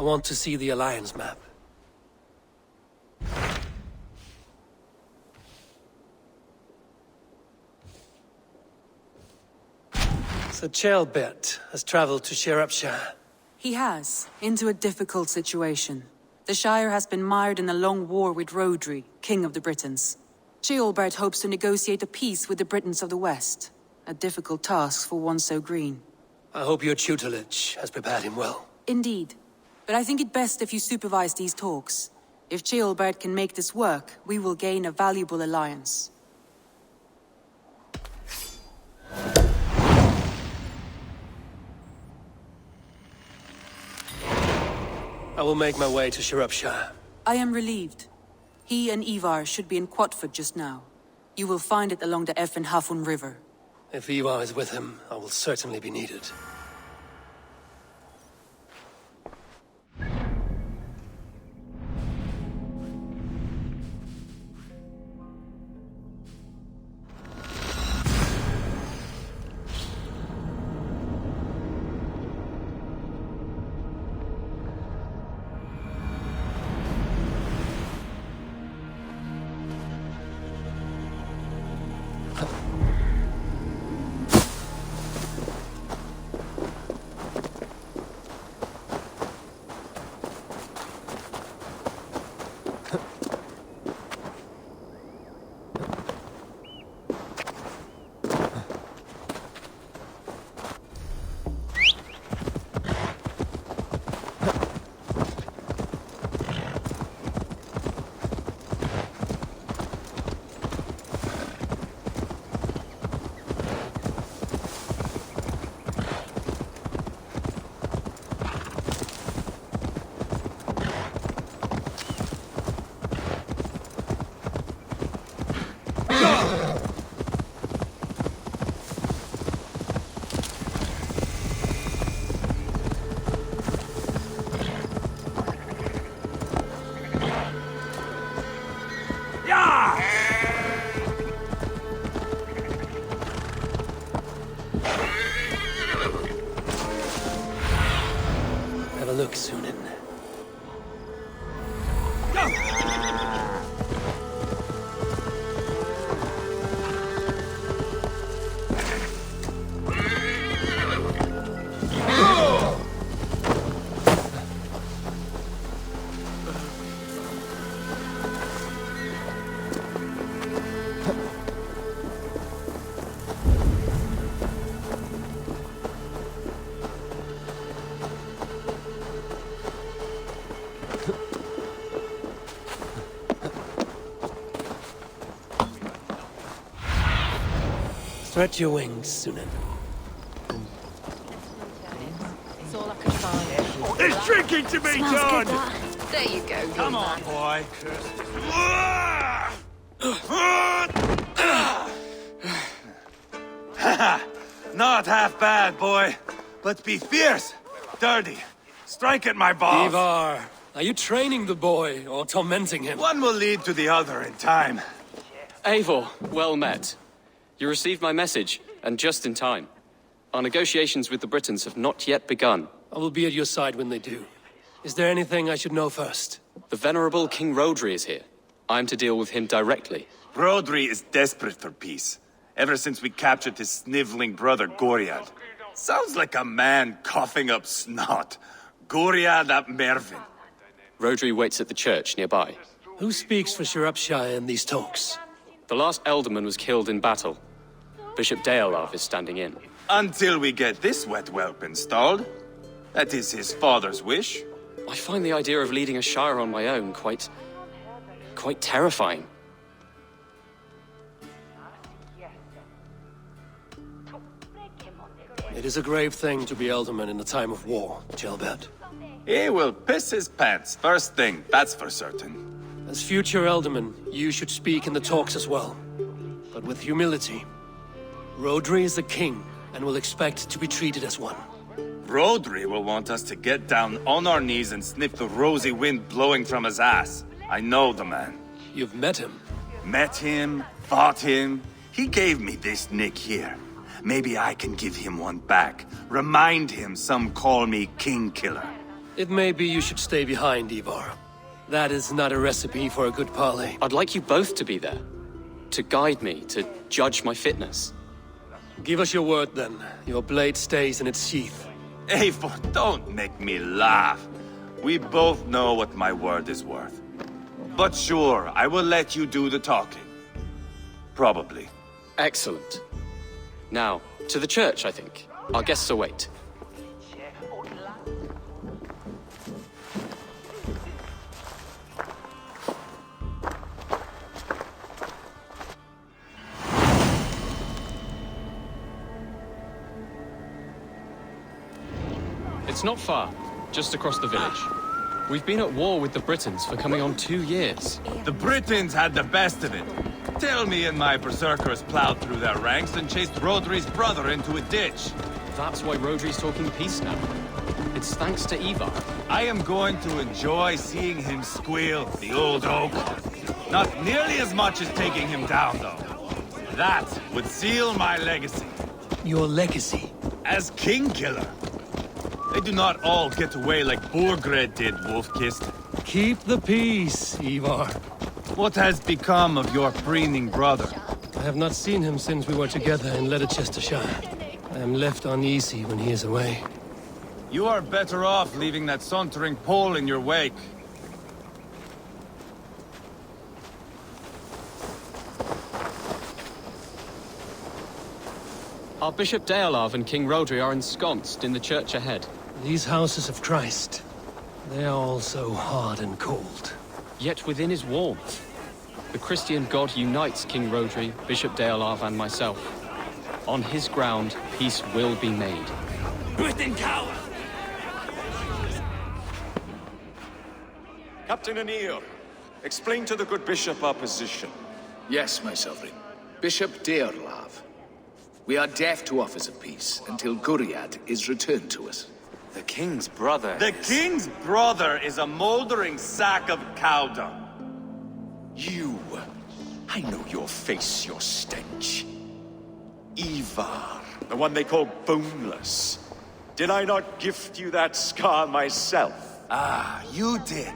want to see the Alliance map. So Ceolbert has traveled to Shropshire. He has, into a difficult situation. The Shire has been mired in a long war with Rhodri, King of the Britons. Ceolbert hopes to negotiate a peace with the Britons of the West. A difficult task for one so green. I hope your tutelage has prepared him well. Indeed. But I think it best if you supervise these talks. If Ceolbert can make this work, we will gain a valuable alliance. I will make my way to Shropshire. I am relieved. He and Ivar should be in Quatford just now. You will find it along the Effen Hafun River. If Ivar is with him, I will certainly be needed. Have a look, Sunan. Stretch your wings, Sunan. It's all I can find. There's drinking to be done! There you go. Come on, boy. Not half bad, boy. But be fierce, dirty. Strike at my balls. Ivar, are you training the boy or tormenting him? One will lead to the other in time. Eivor, well met. You received my message, and just in time. Our negotiations with the Britons have not yet begun. I will be at your side when they do. Is there anything I should know first? The venerable King Rhodri is here. I am to deal with him directly. Rhodri is desperate for peace. Ever since we captured his sniveling brother, Goriad. Sounds like a man coughing up snot. Goriad ap Mervin. Rhodri waits at the church nearby. Who speaks for Shropshire in these talks? The last alderman was killed in battle. Bishop Deolarf is standing in. Until we get this wet whelp installed. That is his father's wish. I find the idea of leading a shire on my own quite terrifying. It is a grave thing to be alderman in the time of war, Ceolbert. He will piss his pants, first thing, that's for certain. As future alderman, you should speak in the talks as well. But with humility. Rhodri is the king, and will expect to be treated as one. Rhodri will want us to get down on our knees and sniff the rosy wind blowing from his ass. I know the man. You've met him. Met him, fought him. He gave me this nick here. Maybe I can give him one back. Remind him some call me King Killer. It may be you should stay behind, Ivar. That is not a recipe for a good parley. I'd like you both to be there. To guide me, to judge my fitness. Give us your word, then. Your blade stays in its sheath. Eivor, don't make me laugh. We both know what my word is worth. But sure, I will let you do the talking. Probably. Excellent. Now, to the church, I think. Our guests await. It's not far, just across the village. We've been at war with the Britons for coming on 2 years. The Britons had the best of it. Tell me and my berserkers plowed through their ranks and chased Rodri's brother into a ditch. That's why Rodri's talking peace now. It's thanks to Ivar. I am going to enjoy seeing him squeal, the old oak. Not nearly as much as taking him down, though. That would seal my legacy. Your legacy? As King Killer. They do not all get away like Borgred did, Wolf-Kissed. Keep the peace, Ivar. What has become of your preening brother? I have not seen him since we were together in Leicestershire. I am left uneasy when he is away. You are better off leaving that sauntering Pole in your wake. Our Bishop Deolav and King Rodri are ensconced in the church ahead. These houses of Christ, they are all so hard and cold. Yet within his warmth, the Christian God unites King Rodri, Bishop Deolav, and myself. On his ground, peace will be made. Britain cower! Captain Anir, explain to the good bishop our position. Yes, my sovereign. Bishop Deorlav. We are deaf to offers of peace until Guriad is returned to us. The king's brother The king's brother is a moldering sack of cow dung. You! I know your face, your stench. Ivar, the one they call boneless. Did I not gift you that scar myself? Ah, you did.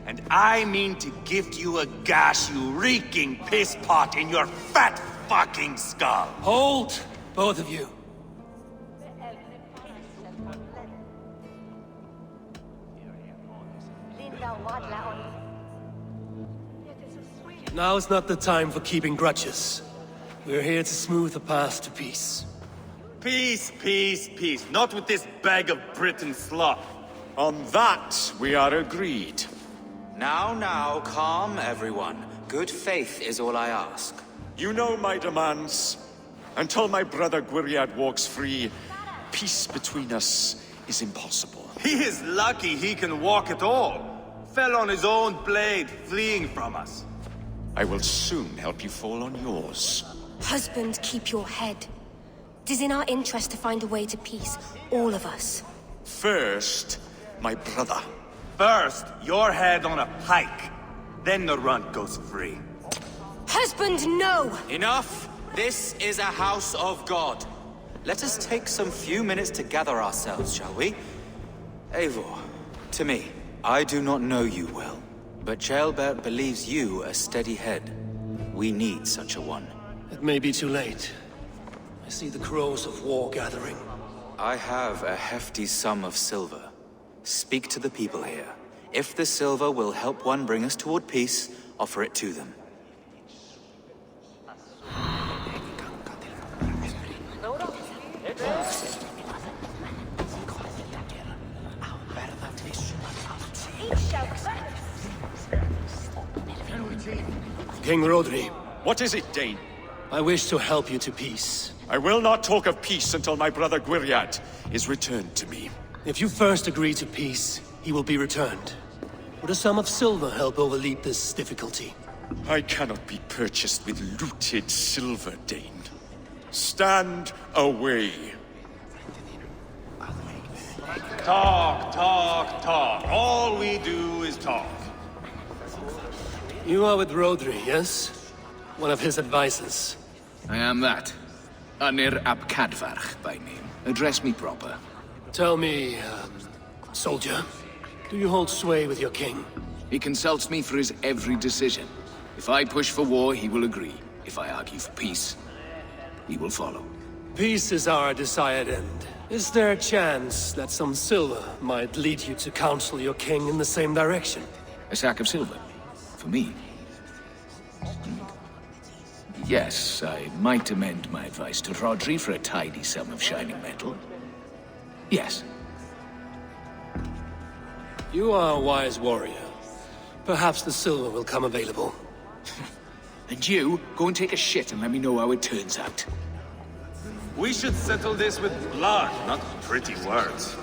And I mean to gift you a gash, you reeking piss pot in your fat fucking skull. Hold, both of you. Now is not the time for keeping grudges. We're here to smooth the path to peace. Peace, peace, peace. Not with this bag of Britain slop. On that, we are agreed. Now, calm everyone. Good faith is all I ask. You know my demands. Until my brother Gwiriad walks free, peace between us is impossible. He is lucky he can walk at all. Fell on his own blade, fleeing from us. I will soon help you fall on yours. Husband, keep your head. It is in our interest to find a way to peace, all of us. First, my brother. First, your head on a pike. Then the runt goes free. Husband, no! Enough! This is a house of God. Let us take some few minutes to gather ourselves, shall we? Eivor, to me, I do not know you well, but Ceolbert believes you a steady head. We need such a one. It may be too late. I see the crows of war gathering. I have a hefty sum of silver. Speak to the people here. If the silver will help one bring us toward peace, offer it to them. King Rodri, What is it, Dane? I wish to help you to peace. I will not talk of peace until my brother Gwiriad is returned to me. If you first agree to peace, he will be returned. Would a sum of silver help overleap this difficulty? I cannot be purchased with looted silver, Dane. Stand away. Talk, talk, talk. All we do is talk. You are with Rodri, yes? One of his advisors. I am that. Anir ap Cadfarch by name. Address me proper. Tell me, soldier, Do you hold sway with your king? He consults me for his every decision. If I push for war, he will agree. If I argue for peace, he will follow. Peace is our desired end. Is there a chance that some silver might lead you to counsel your king in the same direction? A sack of silver? For me? Yes, I might amend my advice to Rodri for a tidy sum of shining metal. Yes. You are a wise warrior. Perhaps the silver will come available. And you, go and take a shit and let me know how it turns out. We should settle this with blood, not pretty words.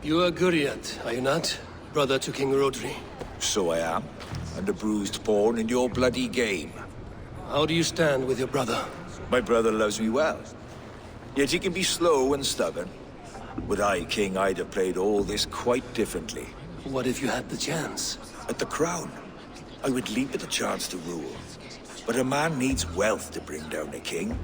You are Guriat, are you not? Brother to King Rodri. So I am, and a bruised pawn in your bloody game. How do you stand with your brother? My brother loves me well. Yet he can be slow and stubborn. Were I king, I'd have played all this quite differently. What if you had the chance? At the crown, I would leap at the chance to rule. But a man needs wealth to bring down a king.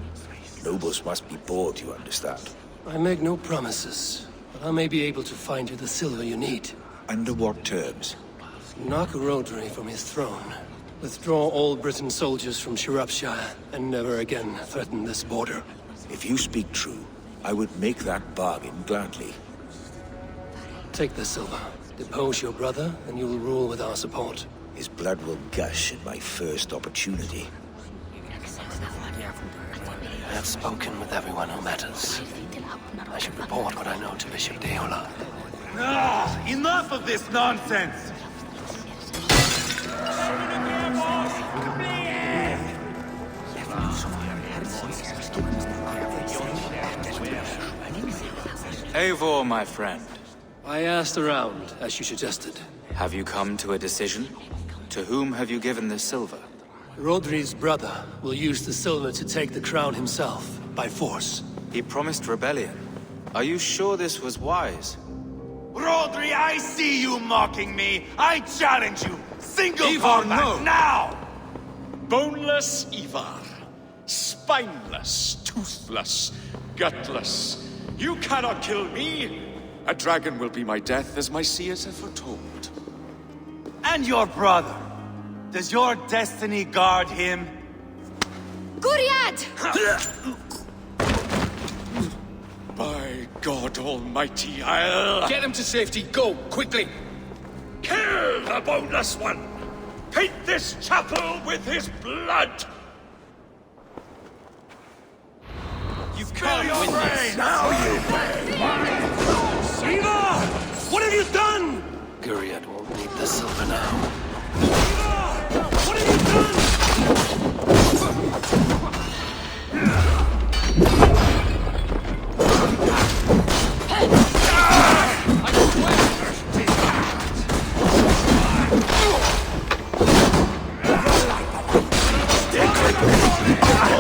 Nobles must be bought, you understand. I make no promises, but I may be able to find you the silver you need. Under what terms? Knock Rodri from his throne. Withdraw all Britain soldiers from Shropshire, and never again threaten this border. If you speak true, I would make that bargain gladly. Take the silver. Depose your brother, and you will rule with our support. His blood will gush at my first opportunity. I have spoken with everyone who matters. I should report what I know to Bishop Deola. Ah, enough of this nonsense! Eivor, my friend. I asked around, as you suggested. Have you come to a decision? To whom have you given this silver? Rodri's brother will use the silver to take the crown himself, by force. He promised rebellion. Are you sure this was wise? Rodri, I see you mocking me! I challenge you! Single Ivar, combat, no! now! Boneless Ivar. Spineless, toothless, gutless. You cannot kill me! A dragon will be my death, as my seers have foretold. And your brother. Does your destiny guard him? Guriad! By God Almighty, I'll... Get him to safety, go, quickly! Kill the boneless one! Paint this chapel with his blood! You Fill your brain! Now you pay! Ivar! What have you done? Guriat won't need the silver now. Ivar! What have you done?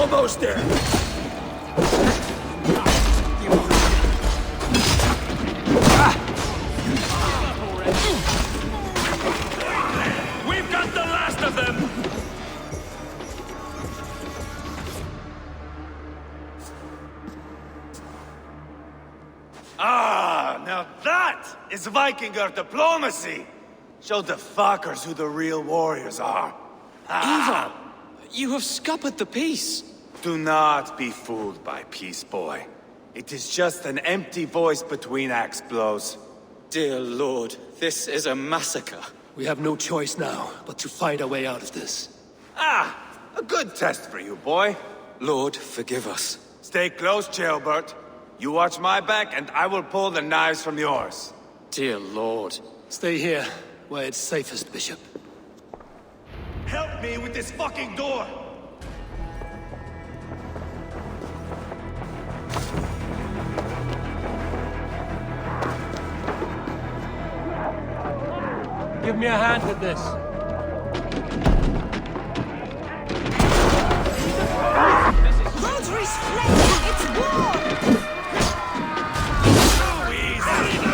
Almost there! We've got the last of them! Ah, now that is Vikinger diplomacy! Show the fuckers who the real warriors are. Ivar! You have scuppered the peace! Do not be fooled by peace, boy. It is just an empty voice between axe blows. Dear Lord, this is a massacre. We have no choice now, but to find our way out of this. Ah, a good test for you, boy. Lord, forgive us. Stay close, Jailbert. You watch my back, and I will pull the knives from yours. Dear Lord. Stay here, where it's safest, Bishop. Help me with this fucking door! Give me a hand with this. Rodri's flame! It's war! So easy!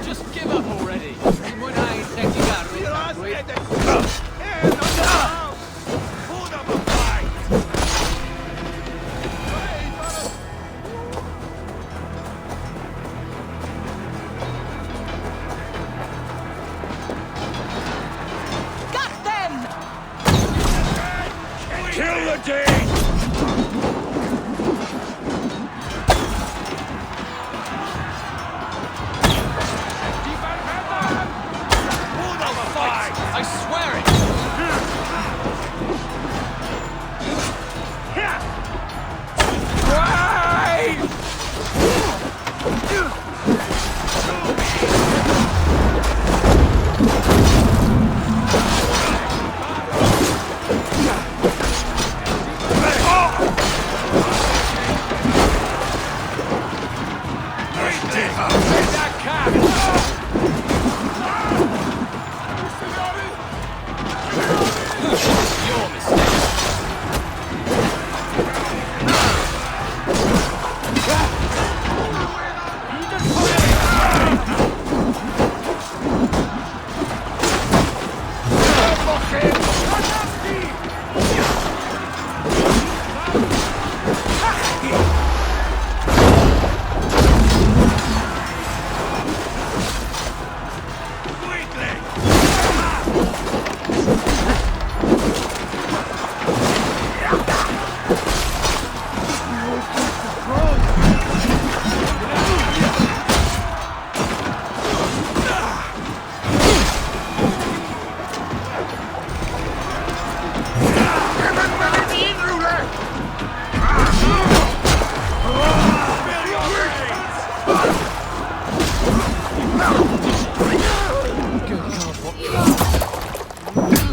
Just give up already. Got them! Kill the Dane! I swear it! Your mistake.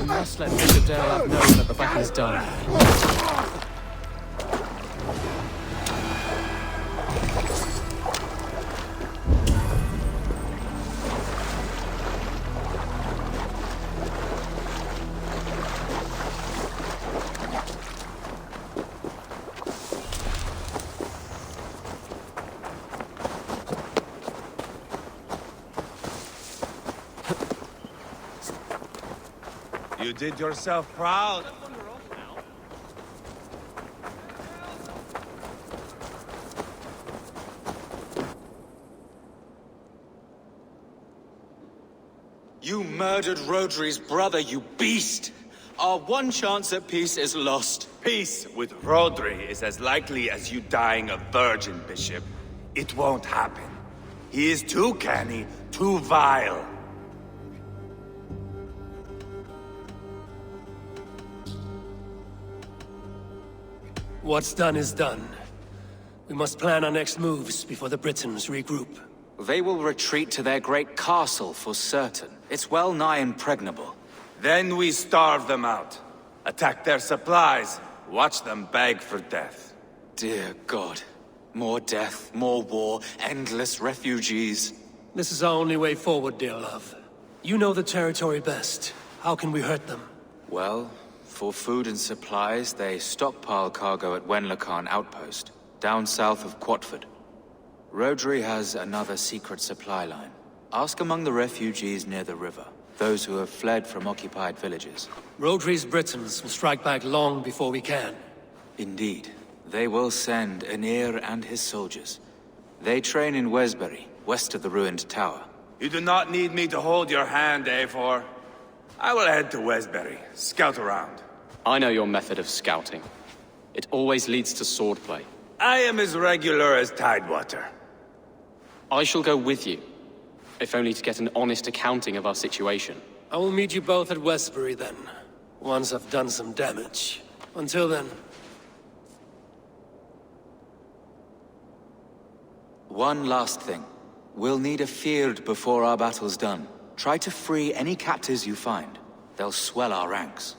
Must let Bishop Dale have known that the battle is done. You did yourself proud. You murdered Rodri's brother, you beast! Our one chance at peace is lost. Peace with Rodri is as likely as you dying a virgin, Bishop. It won't happen. He is too canny, too vile. What's done is done. We must plan our next moves before the Britons regroup. They will retreat to their great castle for certain. It's well nigh impregnable. Then we starve them out. Attack their supplies. Watch them beg for death. Dear God. More death, more war, endless refugees. This is our only way forward, dear love. You know the territory best. How can we hurt them? Well, for food and supplies, they stockpile cargo at Wenlacan Outpost, down south of Quatford. Rodri has another secret supply line. Ask among the refugees near the river, those who have fled from occupied villages. Rodri's Britons will strike back long before we can. Indeed. They will send Aenir and his soldiers. They train in Wesbury, west of the ruined tower. You do not need me to hold your hand, Eivor. I will head to Wesbury, scout around. I know your method of scouting. It always leads to swordplay. I am as regular as Tidewater. I shall go with you, if only to get an honest accounting of our situation. I will meet you both at Westbury then, once I've done some damage. Until then... One last thing. We'll need a field before our battle's done. Try to free any captives you find. They'll swell our ranks.